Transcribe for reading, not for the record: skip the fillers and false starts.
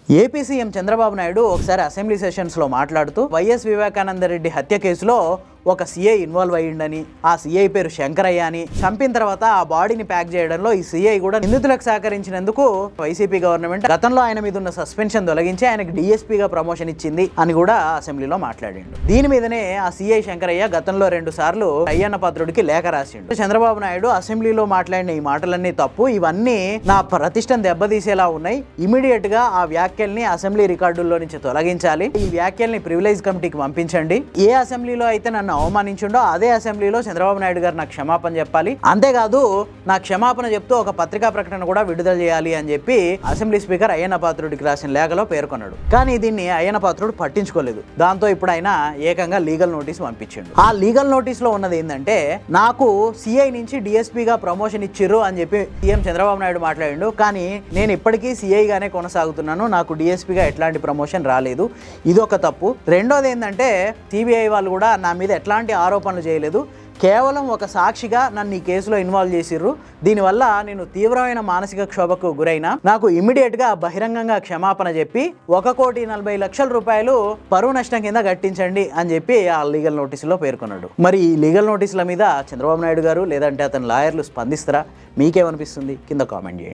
AP CM Chandrababu Naidu ఒకసారి assembly సెషన్స్లో మాట్లాడుతూ YS Vivekananda Reddy హత్య కేసులో ఒక సీఐ ఇన్వాల్వ్ అయ్యిండని, ఆ సీఐ పేరు శంకరయ్య అని, చంపిన తర్వాత ఆ బాడీని ప్యాక్ చేయడంలో ఈ సీఐ కూడా నిందితులకు సహకరించినందుకు వైసీపీ గవర్నమెంట్ గతంలో ఆయన మీద ఉన్న సస్పెన్షన్ తొలగించి ఆయనకు డీఎస్పీగా ప్రమోషన్ ఇచ్చింది అని కూడా అసెంబ్లీలో మాట్లాడిండు. దీని మీదనే ఆ సీఐ శంకరయ్య గతంలో 2 సార్లు అయ్యన్న పాత్రుడికి లేఖ రాసిండు. చంద్రబాబు నాయుడు అసెంబ్లీలో మాట్లాడిన ఈ మాటలన్నీ తప్పు, ఇవన్నీ నా ప్రతిష్టను దెబ్బతీసేలా ఉన్నాయి, ఇమీడియట్ గా ఆ వ్యాఖ్యల్ని అసెంబ్లీ రికార్డుల్లో నుంచి తొలగించాలి, ఈ వ్యాఖ్యల్ని ప్రివిలేజ్ కమిటీకి పంపించండి, ఏ అసెంబ్లీలో అయితే నన్ను అవమానించిండో అదే అసెంబ్లీలో చంద్రబాబు నాయుడు గారు నాకు క్షమాపణ చెప్పాలి, అంతేకాదు నా క్షమాపణ చెప్తూ ఒక పత్రికా ప్రకటన కూడా విడుదల చేయాలి అని చెప్పి అసెంబ్లీ స్పీకర్ అయ్యన్న పాత్రుడికి రాసిన లేఖలో పేర్కొన్నాడు. కానీ దీన్ని అయ్యన్న పాత్రుడు పట్టించుకోలేదు. దాంతో ఇప్పుడు ఆయన ఏకంగా లీగల్ నోటీస్ పంపించిండు. ఆ లీగల్ నోటీస్ లో ఉన్నది ఏంటంటే, నాకు సిఐ నుంచి డిఎస్పీగా ప్రమోషన్ ఇచ్చిర్రు అని చెప్పి సీఎం చంద్రబాబు నాయుడు మాట్లాడిండు. కానీ నేను ఇప్పటికీ సిఐగానే కొనసాగుతున్నాను, నాకు డిఎస్పీగా ఎట్లాంటి ప్రమోషన్ రాలేదు, ఇదొక తప్పు. రెండోది ఏంటంటే, సిబిఐ వాళ్ళు కూడా నా మీద ఎట్లాంటి ఆరోపణలు చేయలేదు, కేవలం ఒక సాక్షిగా నన్ను ఈ కేసులో ఇన్వాల్వ్ చేసిర్రు, దీనివల్ల నేను తీవ్రమైన మానసిక క్షోభకు గురైనా, నాకు ఇమ్మీడియట్ గా బహిరంగంగా క్షమాపణ చెప్పి 1,40,00,000 రూపాయలు పరువు నష్టం కింద కట్టించండి అని చెప్పి ఆ లీగల్ నోటీసులో పేర్కొన్నాడు. మరి ఈ లీగల్ నోటీసుల మీద చంద్రబాబు నాయుడు గారు లేదంటే అతని లాయర్లు స్పందిస్తారా? మీకేమనిపిస్తుంది? కింద కామెంట్ చేయండి.